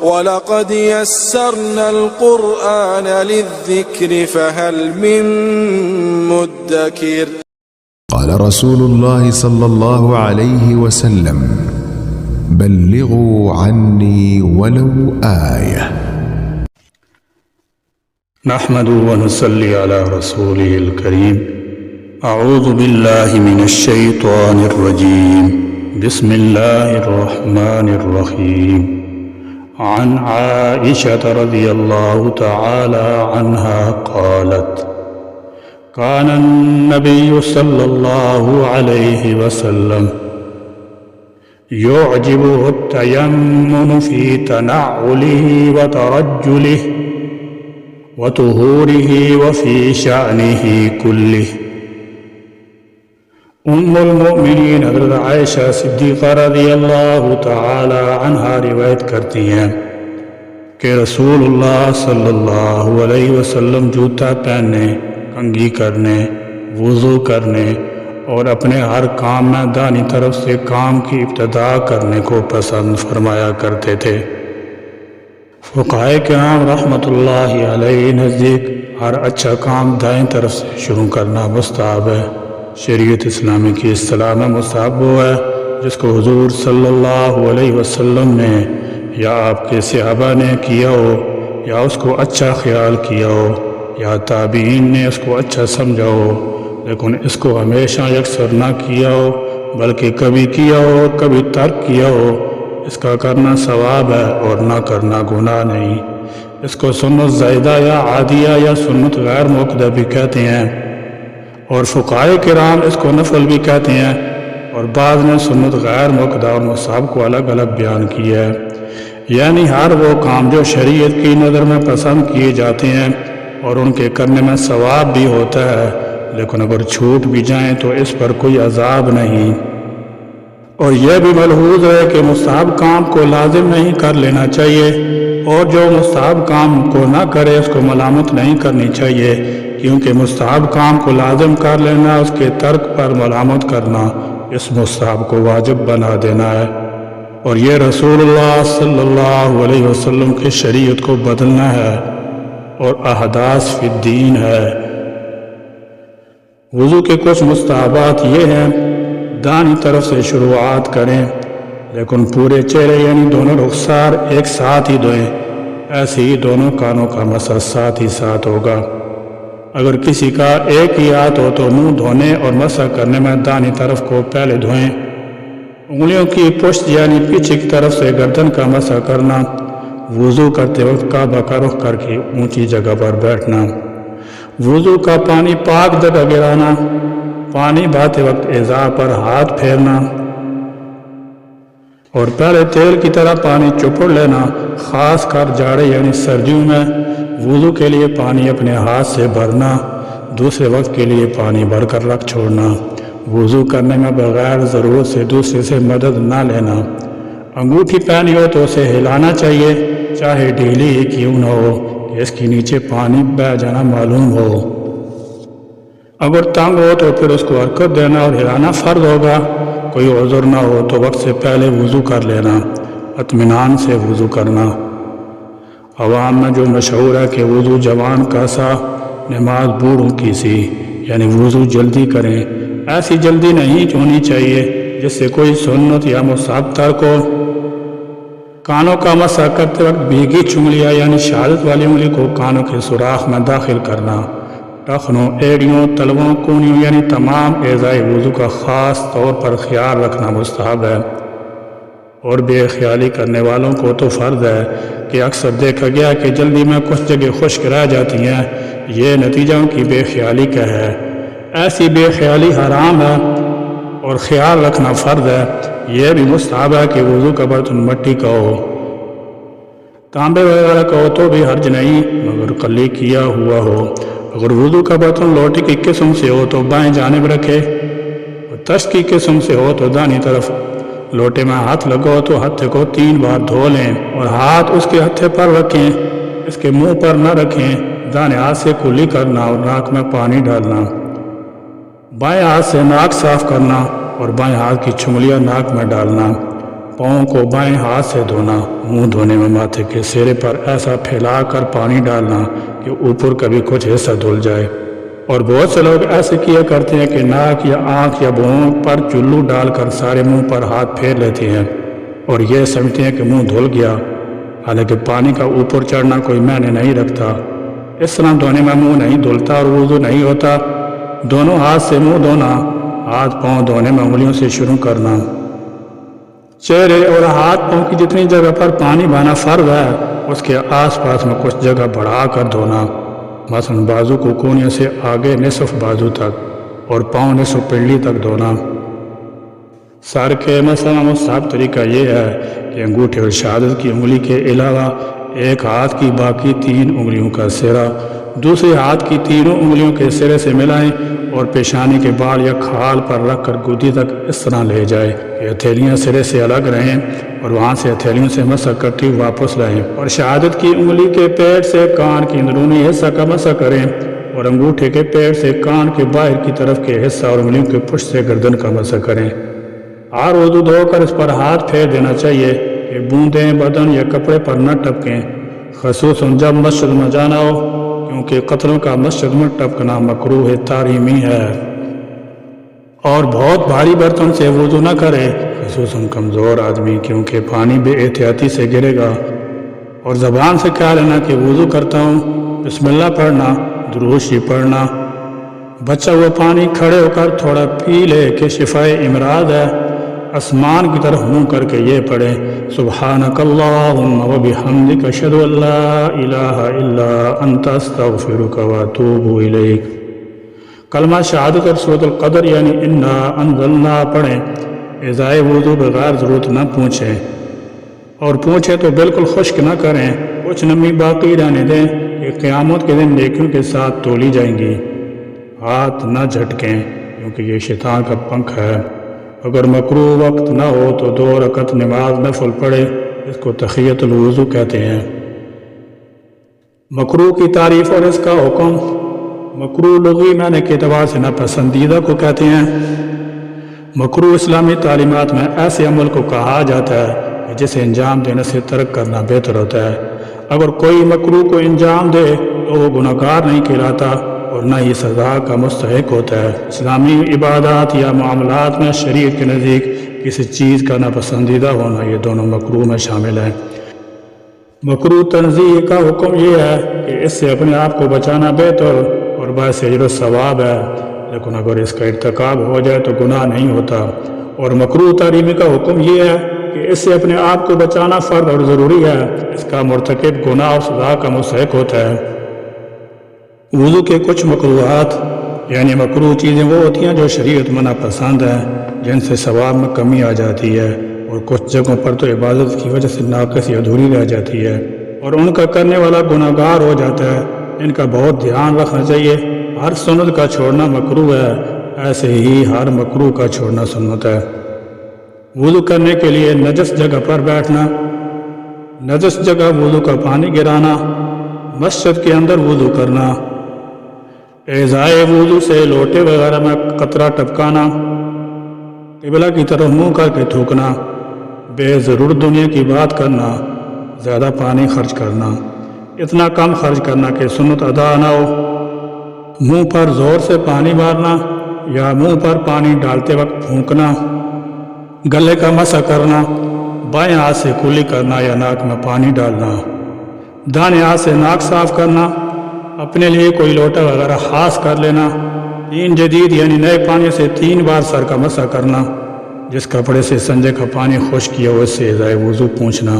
وَلَقَدْ يَسَّرْنَا الْقُرْآنَ لِلذِّكْرِ فَهَلْ مِن مُّدَّكِرٍ. قال رسول الله صلى الله عليه وسلم: بلغوا عني ولو آية. نحمد ونصلي على رسوله الكريم. اعوذ باللہ من الشیطان الرجیم. بسم اللہ الرحمن الرحیم. عن عائشة رضی اللہ تعالی عنہا قالت: كان النبي صلى الله عليه وسلم يعجبه التيمم في تنعله وترجله وطهوره وفي شأنه كله. ام المؤمنین حضرت عائشہ صدیقہ رضی اللہ تعالی عنہا روایت کرتی ہیں کہ رسول اللہ صلی اللہ علیہ وسلم جوتا پہننے، کنگھی کرنے، وضو کرنے اور اپنے ہر کام میں دائیں طرف سے کام کی ابتدا کرنے کو پسند فرمایا کرتے تھے۔ فقہائے کرام رحمۃ اللہ علیہ نزدیک ہر اچھا کام دائیں طرف سے شروع کرنا مستحب ہے۔ شریعت اسلامی کی اصطلاح میں مستحب وہ ہے جس کو حضور صلی اللہ علیہ وسلم نے یا آپ کے صحابہ نے کیا ہو، یا اس کو اچھا خیال کیا ہو، یا تابعین نے اس کو اچھا سمجھا ہو، لیکن اس کو ہمیشہ یکسر نہ کیا ہو بلکہ کبھی کیا ہو کبھی ترک کیا ہو۔ اس کا کرنا ثواب ہے اور نہ کرنا گناہ نہیں۔ اس کو سنت زائدہ یا عادیہ یا سنت غیر مؤکدہ بھی کہتے ہیں، اور فقہائے کرام اس کو نفل بھی کہتے ہیں، اور بعض نے سنت غیر مؤکدہ اور مستحب کو الگ الگ بیان کیا ہے۔ یعنی ہر وہ کام جو شریعت کی نظر میں پسند کیے جاتے ہیں اور ان کے کرنے میں ثواب بھی ہوتا ہے، لیکن اگر چھوٹ بھی جائیں تو اس پر کوئی عذاب نہیں۔ اور یہ بھی ملحوظ ہے کہ مستحب کام کو لازم نہیں کر لینا چاہیے، اور جو مستحب کام کو نہ کرے اس کو ملامت نہیں کرنی چاہیے، کیونکہ مستحب کام کو لازم کر لینا اس کے ترک پر ملامت کرنا اس مستحب کو واجب بنا دینا ہے، اور یہ رسول اللہ صلی اللہ علیہ وسلم کی شریعت کو بدلنا ہے اور احداث فی الدین ہے۔ وضو کے کچھ مستحبات یہ ہیں: دائیں طرف سے شروعات کریں، لیکن پورے چہرے یعنی دونوں رخسار ایک ساتھ ہی دھوئیں۔ ایسے ہی دونوں کانوں کا مسح ساتھ ہی ساتھ ہوگا۔ اگر کسی کا ایک ہی ہاتھ ہو تو منہ دھونے اور مسح کرنے میں دائیں طرف کو پہلے دھوئیں۔ انگلیوں کی پشت یعنی پیچھے کی طرف سے گردن کا مسح کرنا۔ وضو کرتے وقت کعبہ کا رخ کر کے اونچی جگہ پر بیٹھنا۔ وضو کا پانی پاک جگہ گرانا۔ پانی بہاتے وقت اعضاء پر ہاتھ پھیرنا، اور پہلے تیل کی طرح پانی چپڑ لینا، خاص کر جاڑے یعنی سردیوں میں۔ وضو کے لیے پانی اپنے ہاتھ سے بھرنا، دوسرے وقت کے لیے پانی بھر کر رکھ چھوڑنا۔ وضو کرنے میں بغیر ضرورت سے دوسرے سے مدد نہ لینا۔ انگوٹھی پہنی ہو تو اسے ہلانا چاہیے، چاہے ڈھیلی ہی کیوں نہ ہو، کہ اس کے نیچے پانی بہہ جانا معلوم ہو۔ اگر تنگ ہو تو پھر اس کو حرکت دینا اور ہلانا فرض ہوگا۔ کوئی عذر نہ ہو تو وقت سے پہلے وضو کر لینا۔ اطمینان سے وضو کرنا۔ عوام میں جو مشہور ہے کہ وضو جوان کا سا، نماز بوڑھوں کی سی، یعنی وضو جلدی کریں۔ ایسی جلدی نہیں ہونی چاہیے جس سے کوئی سنت یا مستحب ترک ہو۔ کانوں کا مسح کرتے وقت بھیگی چنگلیاں یعنی شہادت والی انگلی کو کانوں کے سوراخ میں داخل کرنا۔ ٹخنوں، ایڑیوں، تلووں، کونیوں یعنی تمام اعضائے وضو کا خاص طور پر خیال رکھنا مستحب ہے، اور بے خیالی کرنے والوں کو تو فرض ہے کہ اکثر دیکھا گیا کہ جلدی میں کچھ جگہ خشک رہ جاتی ہیں۔ یہ نتیجہ ان کی بے خیالی کا ہے۔ ایسی بے خیالی حرام ہے اور خیال رکھنا فرض ہے۔ یہ بھی مستحب ہے کہ وضو کا برتن مٹی کا ہو، تانبے وغیرہ کا ہو تو بھی حرج نہیں، مگر کلی کیا ہوا ہو۔ اگر وضو کا برتن لوٹے کی قسم سے ہو تو بائیں جانب رکھے، اور تشت کی قسم سے ہو تو دائیں طرف۔ لوٹے میں ہاتھ لگاؤ تو ہتھے کو 3 بار دھو لیں اور ہاتھ اس کے ہتھے پر رکھیں، اس کے منہ پر نہ رکھیں۔ دائیں ہاتھ سے کلی کرنا اور ناک میں پانی ڈالنا۔ بائیں ہاتھ سے ناک صاف کرنا اور بائیں ہاتھ کی چنگلیاں ناک میں ڈالنا۔ پاؤں کو بائیں ہاتھ سے دھونا، منہ دھونے میں ماتھے کے سرے پر ایسا پھیلا کر پانی ڈالنا کہ اوپر کبھی کچھ حصہ دھل جائے۔ اور بہت سے لوگ ایسے کیا کرتے ہیں کہ ناک یا آنکھ یا بھون پر چلو ڈال کر سارے منہ پر ہاتھ پھیر لیتے ہیں اور یہ سمجھتے ہیں کہ منہ دھل گیا، حالانکہ پانی کا اوپر چڑھنا کوئی معنی نہیں رکھتا۔ اس طرح دھونے میں منہ نہیں دھلتا اور وضو نہیں ہوتا۔ دونوں ہاتھ سے منہ دھونا، ہاتھ پاؤں دھونے میں انگلیوں سے شروع کرنا۔ چہرے اور ہاتھ پاؤں کی جتنی جگہ پر پانی بہانا فرض ہے اس کے آس پاس میں کچھ جگہ بڑھا کر دھونا، مثلا بازو کو کونیوں سے آگے نصف بازو تک اور پاؤں نصف پنڈلی تک دھونا۔ سر کے مسئلہ مستحب طریقہ یہ ہے کہ انگوٹھے اور شہادت کی انگلی کے علاوہ ایک ہاتھ کی باقی 3 انگلیوں کا سرا دوسرے ہاتھ کی 3 انگلیوں کے سرے سے ملائیں اور پیشانی کے بال یا کھال پر رکھ کر گودی تک اس طرح لے جائے کہ ہتھیلیاں سرے سے الگ رہیں اور وہاں سے ہتھیلیوں سے مسح کرتی واپس لائیں، اور شہادت کی انگلی کے پیڑ سے کان کی اندرونی حصہ کا مسح کریں اور انگوٹھے کے پیڑ سے کان کے باہر کی طرف کے حصہ اور انگلیوں کے پشت سے گردن کا مسح کریں۔ ہر وضو دھو کر اس پر ہاتھ پھیر دینا چاہیے کہ بوندیں بدن یا کپڑے پر نہ ٹپکیں، خصوصاً جب مسجد میں جانا ہو، کیونکہ قطروں کا مسجد میں ٹپکنا مکروہ تحریمی ہے۔ اور بہت بھاری برتن سے وضو نہ کرے، خصوصاً کمزور آدمی، کیونکہ پانی بے احتیاطی سے گرے گا۔ اور زبان سے کہہ لینا کہ وضو کرتا ہوں، بسم اللہ پڑھنا، درود شریف پڑھنا۔ بچا ہوا پانی کھڑے ہو کر تھوڑا پی لے کہ شفائے امراض ہے۔ آسمان کی طرف منہ کر کے یہ پڑھیں، سبحانک اللہم و بحمدک اشہد ان لا الہ الا انت استغفرک و اتوب الیک۔ کلمہ شہادت اور سورۃ القدر یعنی انا انزلنا پڑھیں۔ ازائے وضو بغیر ضرورت نہ پوچھیں، اور پوچھیں تو بالکل خشک نہ کریں، کچھ نمی باقی رہنے دیں کہ قیامت کے دن نیکیوں کے ساتھ تولی جائیں گی۔ ہاتھ نہ جھٹکیں کیونکہ یہ شیطان کا پنکھ ہے۔ اگر مکروہ وقت نہ ہو تو 2 رکعت نماز نفل پڑھے، اس کو تحیۃ الوضو کہتے ہیں۔ مکروہ کی تعریف اور اس کا حکم۔ مکروہ لغوی معنی کے اعتبار سے ناپسندیدہ کو کہتے ہیں۔ مکروہ اسلامی تعلیمات میں ایسے عمل کو کہا جاتا ہے کہ جسے انجام دینے سے ترک کرنا بہتر ہوتا ہے۔ اگر کوئی مکروہ کو انجام دے تو وہ گناہگار نہیں کہلاتا اور نہ ہی سزا کا مستحق ہوتا ہے۔ اسلامی عبادات یا معاملات میں شریعت کے نزدیک کسی چیز کا ناپسندیدہ ہونا، یہ دونوں مکروہ میں شامل ہیں۔ مکروہ تنزیہ کا حکم یہ ہے کہ اس سے اپنے آپ کو بچانا بہتر اور باعث اجر و ثواب ہے، لیکن اگر اس کا ارتکاب ہو جائے تو گناہ نہیں ہوتا۔ اور مکروہ تحریمی کا حکم یہ ہے کہ اس سے اپنے آپ کو بچانا فرض اور ضروری ہے، اس کا مرتکب گناہ اور سزا کا مستحق ہوتا ہے۔ وضو کے کچھ مکروہات یعنی مکروہ چیزیں وہ ہوتی ہیں جو شریعت میں ناپسند ہیں، جن سے ثواب میں کمی آ جاتی ہے، اور کچھ جگہوں پر تو عبادت کی وجہ سے ناقص یا ادھوری رہ جاتی ہے اور ان کا کرنے والا گناہگار ہو جاتا ہے۔ ان کا بہت دھیان رکھنا چاہیے۔ ہر سنت کا چھوڑنا مکروہ ہے، ایسے ہی ہر مکروہ کا چھوڑنا سنت ہے۔ وضو کرنے کے لیے نجس جگہ پر بیٹھنا، نجس جگہ وضو کا پانی گرانا، مسجد کے اندر وضو کرنا، ازائے وضو سے لوٹے وغیرہ میں قطرہ ٹپکانا، قبلہ کی طرف منہ کر کے تھوکنا، بے ضرور دنیا کی بات کرنا، زیادہ پانی خرچ کرنا، اتنا کم خرچ کرنا کہ سنت ادا نہ ہو، منہ پر زور سے پانی مارنا یا منہ پر پانی ڈالتے وقت پھونکنا، گلے کا مسح کرنا، بائیں ہاتھ سے کلی کرنا یا ناک میں پانی ڈالنا، دائیں ہاتھ سے ناک صاف کرنا، اپنے لیے کوئی لوٹا وغیرہ خاص کر لینا، 3 جدید یعنی نئے پانی سے 3 بار سر کا مسح کرنا، جس کپڑے سے سنجے کا پانی خشک کیا ہو اس سے ازائے وضو پونچھنا،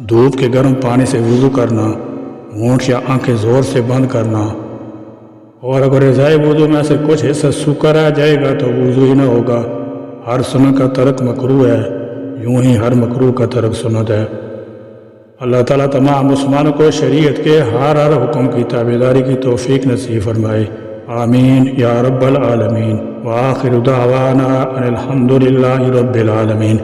دھوپ کے گرم پانی سے وضو کرنا، ہونٹ یا آنکھیں زور سے بند کرنا، اور اگر ازائے وضو میں سے کچھ حصہ سوکھا رہ جائے گا تو وضو ہی نہ ہوگا۔ ہر سنت کا ترک مکروہ ہے، یوں ہی ہر مکروہ کا ترک سنت ہے۔ اللہ تعالیٰ تمام مسلمانوں کو شریعت کے ہر حکم کی تابعداری کی توفیق نصیب فرمائے، آمین یا رب العالمین۔ وآخر دعوانا ان الحمد للہ رب العالمین۔